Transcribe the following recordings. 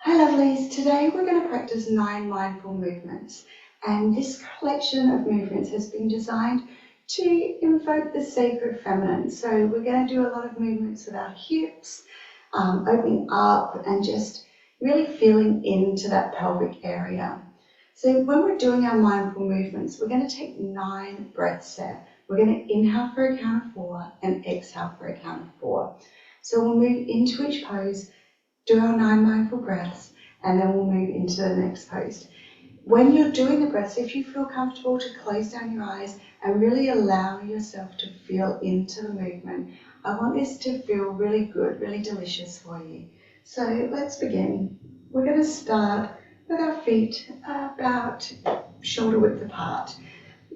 Hi lovelies, today we're going to practice 9 mindful movements, and this collection of movements has been designed to invoke the sacred feminine. So we're going to do a lot of movements with our hips, opening up and just really feeling into that pelvic area. So when we're doing our mindful movements, we're going to take 9 breaths there. We're going to inhale for a count of 4 and exhale for a count of 4. So we'll move into each pose, do our 9 mindful breaths, and then we'll move into the next pose. When you're doing the breaths, if you feel comfortable to close down your eyes and really allow yourself to feel into the movement, I want this to feel really good, really delicious for you. So let's begin. We're going to start with our feet about shoulder width apart.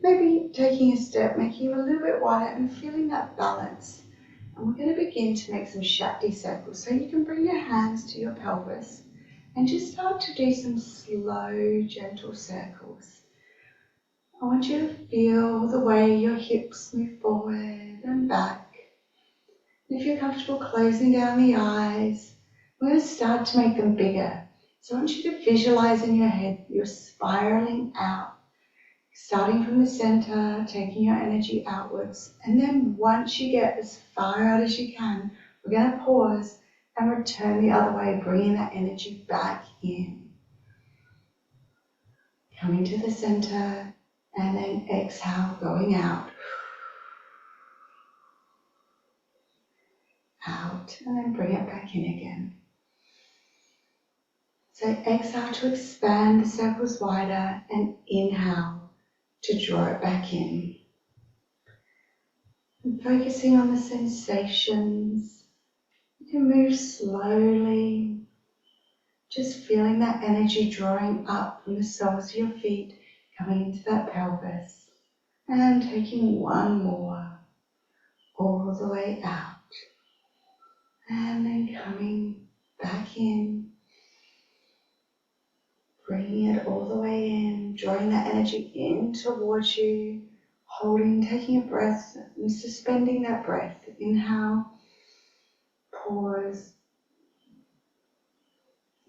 Maybe taking a step, making them a little bit wider and feeling that balance. And we're going to begin to make some Shakti circles. So you can bring your hands to your pelvis and just start to do some slow, gentle circles. I want you to feel the way your hips move forward and back. And if you're comfortable closing down the eyes, we're going to start to make them bigger. So I want you to visualize in your head you're spiraling out, starting from the center, taking your energy outwards. And then once you get as far out as you can, we're going to pause and return the other way, bringing that energy back in. Coming to the center and then exhale, going out. Out and then bring it back in again. So exhale to expand the circles wider and inhale to draw it back in. And focusing on the sensations, you can move slowly, just feeling that energy drawing up from the soles of your feet, coming into that pelvis, and taking one more all the way out, and then coming back in, bringing it all the way in, drawing that energy in towards you, holding, taking a breath and suspending that breath. Inhale, pause,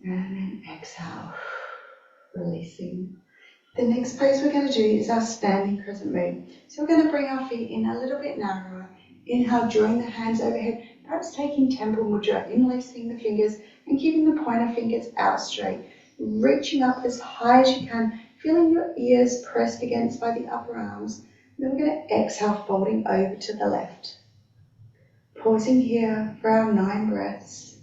and then exhale, releasing. The next pose we're going to do is our standing crescent moon. So we're going to bring our feet in a little bit narrower. Inhale, drawing the hands overhead, perhaps taking temple mudra, interlacing the fingers and keeping the pointer fingers out straight, reaching up as high as you can, feeling your ears pressed against by the upper arms. Then we're going to exhale, folding over to the left. Pausing here for our 9 breaths.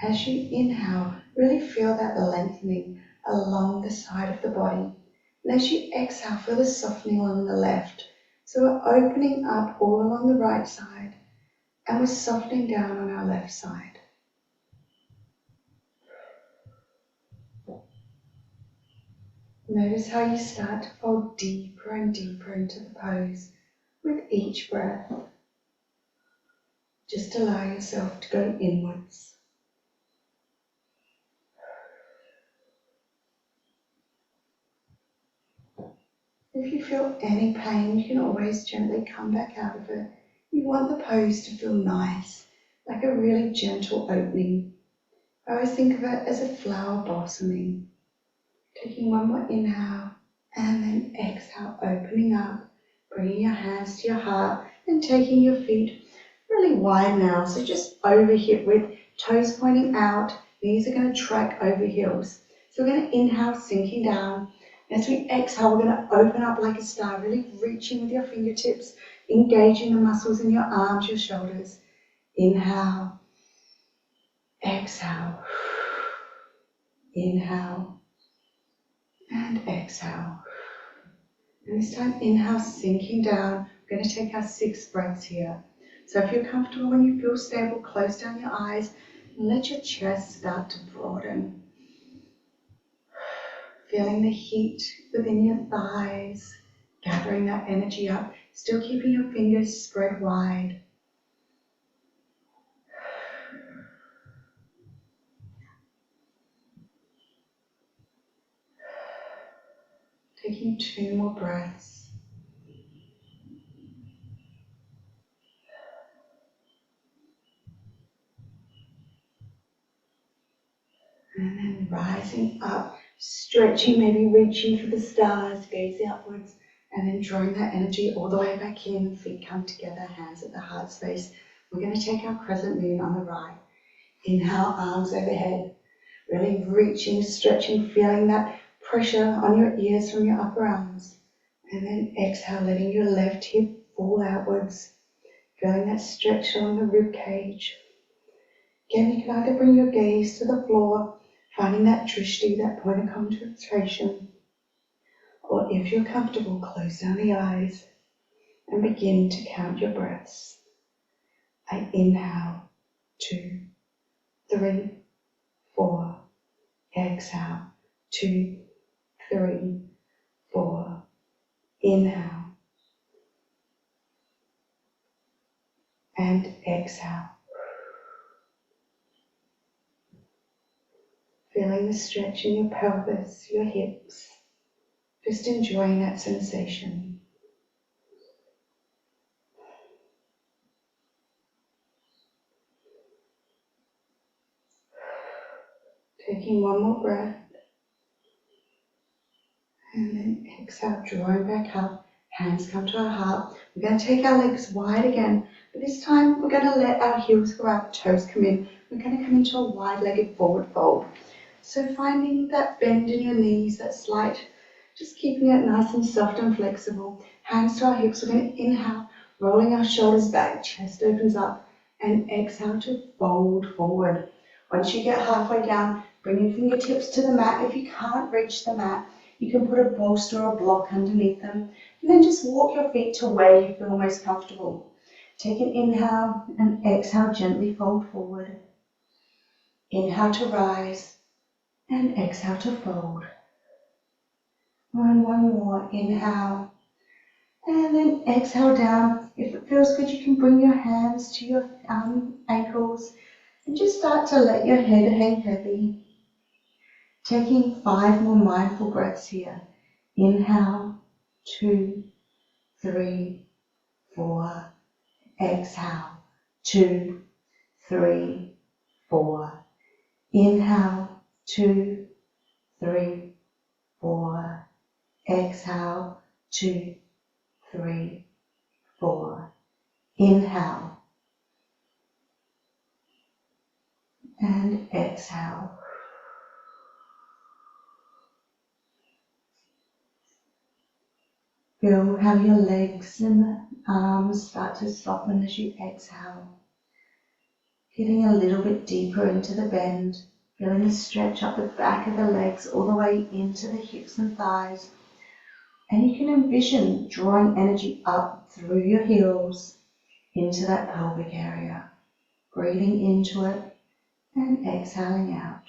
As you inhale, really feel that lengthening along the side of the body. And as you exhale, feel the softening along the left. So we're opening up all along the right side and we're softening down on our left side. Notice how you start to fold deeper and deeper into the pose with each breath. Just allow yourself to go inwards. If you feel any pain, you can always gently come back out of it. You want the pose to feel nice, like a really gentle opening. I always think of it as a flower blossoming. Taking one more inhale and then exhale, opening up, bringing your hands to your heart and taking your feet really wide now. So just over hip width, toes pointing out, knees are going to track over heels. So we're going to inhale, sinking down. As we exhale, we're going to open up like a star, really reaching with your fingertips, engaging the muscles in your arms, your shoulders. Inhale, exhale, inhale, and exhale. And this time, inhale, sinking down. We're going to take our 6 breaths here. So if you're comfortable, when you feel stable, close down your eyes and let your chest start to broaden. Feeling the heat within your thighs, gathering that energy up, still keeping your fingers spread wide. Taking 2 more breaths. And then rising up, stretching, maybe reaching for the stars, gaze outwards, and then drawing that energy all the way back in. Feet come together, hands at the heart space. We're going to take our crescent moon on the right. Inhale, arms overhead, really reaching, stretching, feeling that pressure on your ears from your upper arms. And then exhale, letting your left hip fall outwards, feeling that stretch along the rib cage. Again, you can either bring your gaze to the floor, finding that drishti, that point of concentration, or if you're comfortable, close down the eyes and begin to count your breaths. I inhale, 2, 3, 4. Exhale, 2, 3, 4. Inhale and exhale. Feeling the stretch in your pelvis, your hips. Just enjoying that sensation. Taking one more breath. And then exhale, drawing back up. Hands come to our heart. We're going to take our legs wide again. But this time we're going to let our heels go out, toes come in. We're going to come into a wide-legged forward fold. So finding that bend in your knees, that slight, just keeping it nice and soft and flexible. Hands to our hips. We're going to inhale, rolling our shoulders back, chest opens up, and exhale to fold forward. Once you get halfway down, bring your fingertips to the mat. If you can't reach the mat, you can put a bolster or a block underneath them, and then just walk your feet to where you feel most comfortable. Take an inhale and exhale, gently fold forward. Inhale to rise and exhale to fold. And one more, inhale and then exhale down. If it feels good, you can bring your hands to your ankles and just start to let your head hang heavy. Taking 5 more mindful breaths here. Inhale, 2, 3, 4. Exhale, 2, 3, 4. Inhale, 2, 3, 4. Exhale, 2, 3, 4. Inhale and exhale. Feel how your legs and arms start to soften as you exhale. Getting a little bit deeper into the bend, feeling the stretch up the back of the legs all the way into the hips and thighs. And you can envision drawing energy up through your heels into that pelvic area. Breathing into it and exhaling out.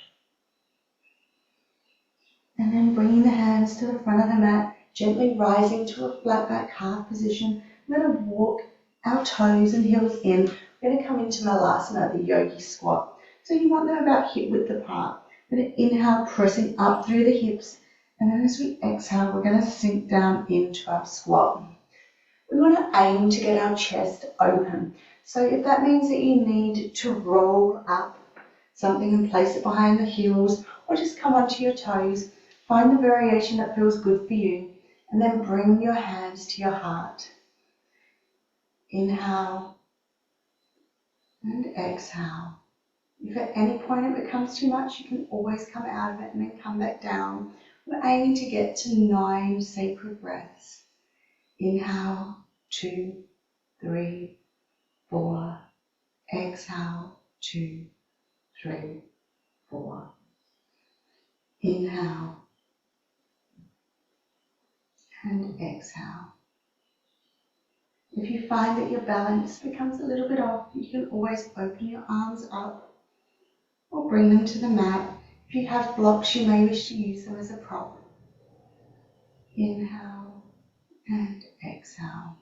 And then bringing the hands to the front of the mat, gently rising to a flat back half position. We're going to walk our toes and heels in. We're going to come into Malasana, the yogi squat. So you want them about hip width apart. We're going to inhale, pressing up through the hips. And then as we exhale, we're going to sink down into our squat. We want to aim to get our chest open. So if that means that you need to roll up something and place it behind the heels, or just come onto your toes, find the variation that feels good for you, and then bring your hands to your heart. Inhale and exhale. If at any point it becomes too much, you can always come out of it and then come back down. We're aiming to get to 9 sacred breaths. Inhale, 2, 3, 4. Exhale, 2, 3, 4. Inhale and exhale. If you find that your balance becomes a little bit off, you can always open your arms up or bring them to the mat. If you have blocks, you may wish to use them as a prop. Inhale and exhale.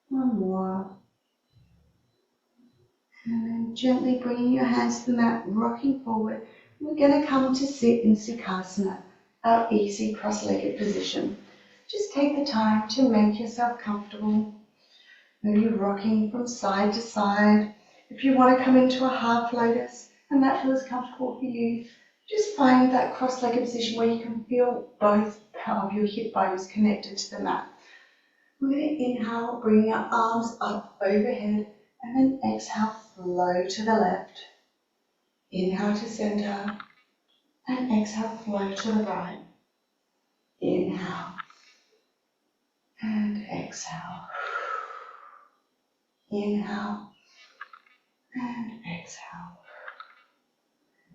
One more. And then gently bringing your hands to the mat, rocking forward. We're going to come to sit in Sukhasana, our easy cross-legged position. Just take the time to make yourself comfortable. Maybe rocking from side to side. If you want to come into a half lotus and that feels comfortable for you, just find that cross-legged position where you can feel both of your hip bones connected to the mat. We're going to inhale, bringing our arms up overhead, and then exhale, flow to the left. Inhale to center, and exhale, flow to the right. Inhale, and exhale. Inhale, and exhale.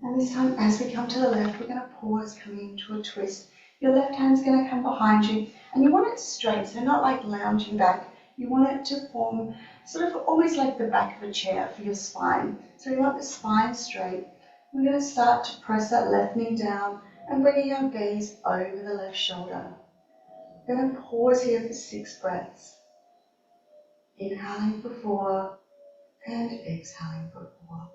And this time, as we come to the left, we're going to pause, coming into a twist. Your left hand's going to come behind you, and you want it straight, so not like lounging back. You want it to form sort of almost like the back of a chair for your spine. So we want the spine straight. We're going to start to press that left knee down and bringing our gaze over the left shoulder. We're going to pause here for 6 breaths. Inhaling for 4 and exhaling for 4.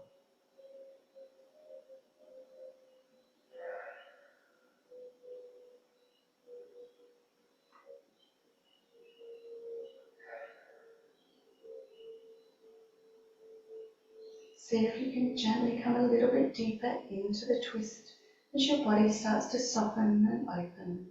See if you can gently come a little bit deeper into the twist as your body starts to soften and open.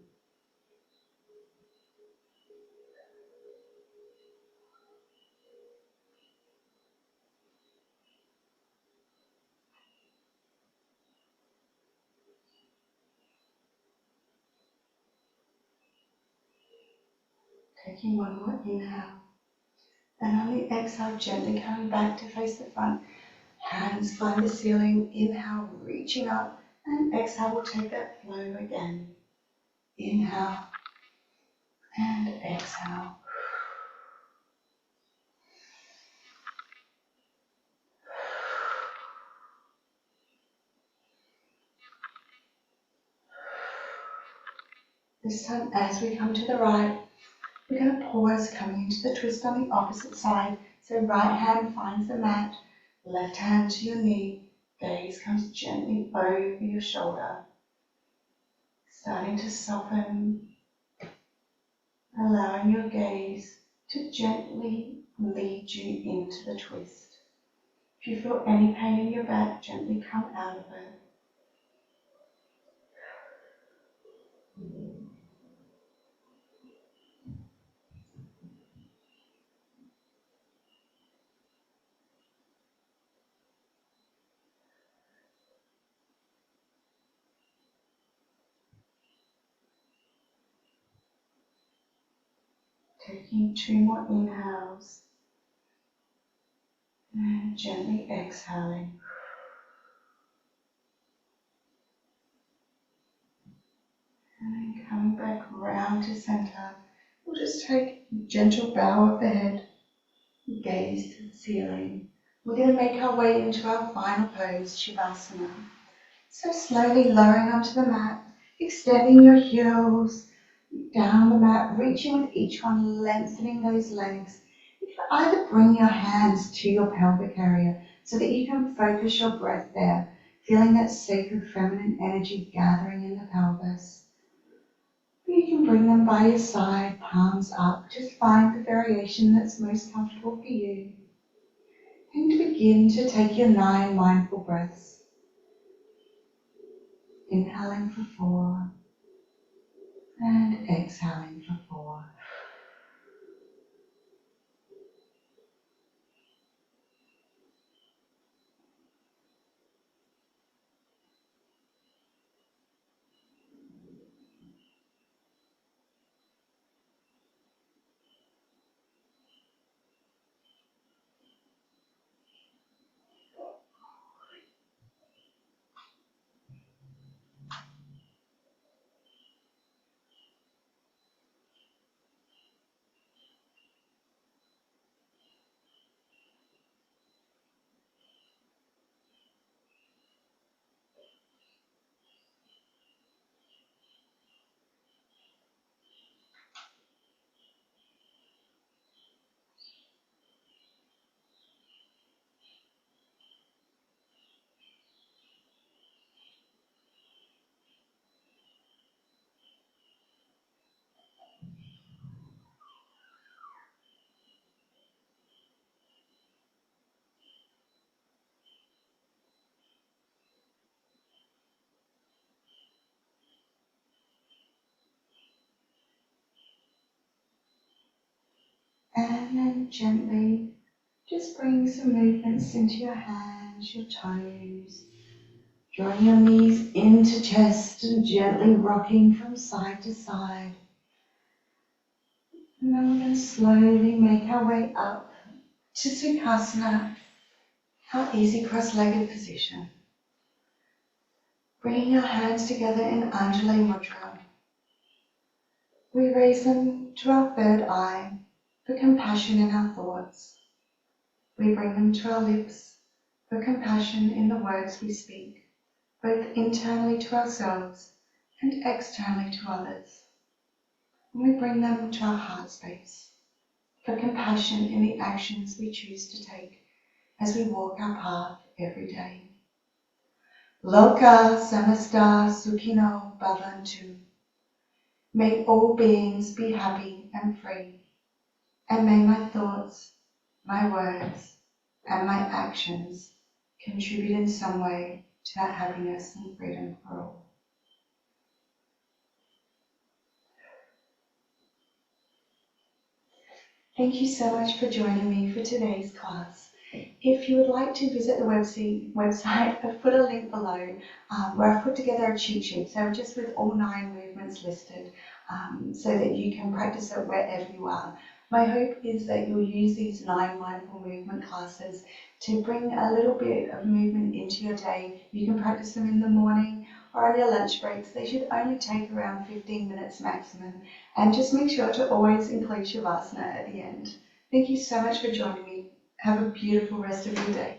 Taking one more inhale. And on the exhale, gently coming back to face the front. Hands find the ceiling. Inhale, reaching up. And exhale, we'll take that flow again. Inhale and exhale. This time, as we come to the right, we're going to pause, coming into the twist on the opposite side. So right hand finds the mat, left hand to your knee, gaze comes gently over your shoulder. Starting to soften, allowing your gaze to gently lead you into the twist. If you feel any pain in your back, gently come out of it. Taking 2 more inhales and gently exhaling. And then coming back round to center. We'll just take a gentle bow of the head, gaze to the ceiling. We're going to make our way into our final pose, Shavasana. So slowly lowering onto the mat, extending your heels down the mat, reaching with each one, lengthening those legs. You can either bring your hands to your pelvic area so that you can focus your breath there, feeling that sacred feminine energy gathering in the pelvis. Or you can bring them by your side, palms up. Just find the variation that's most comfortable for you. And begin to take your 9 mindful breaths. Inhaling for 4 and exhaling for 4. And then gently just bring some movements into your hands, your toes. Drawing your knees into chest and gently rocking from side to side. And then we're going to slowly make our way up to Sukhasana, our easy cross-legged position. Bringing our hands together in Anjali Mudra. We raise them to our third eye for compassion in our thoughts. We bring them to our lips for compassion in the words we speak, both internally to ourselves and externally to others. And we bring them to our heart space for compassion in the actions we choose to take as we walk our path every day. Loka samasta sukhino bhavantu. May all beings be happy and free, and may my thoughts, my words, and my actions contribute in some way to that happiness and freedom for all. Thank you so much for joining me for today's class. If you would like to visit the website, I've put a link below where I've put together a cheat sheet, so just with all 9 movements listed so that you can practice it wherever you are. My hope is that you'll use these 9 mindful movement classes to bring a little bit of movement into your day. You can practice them in the morning or on your lunch breaks. They should only take around 15 minutes maximum, and just make sure to always include Shavasana at the end. Thank you so much for joining me. Have a beautiful rest of your day.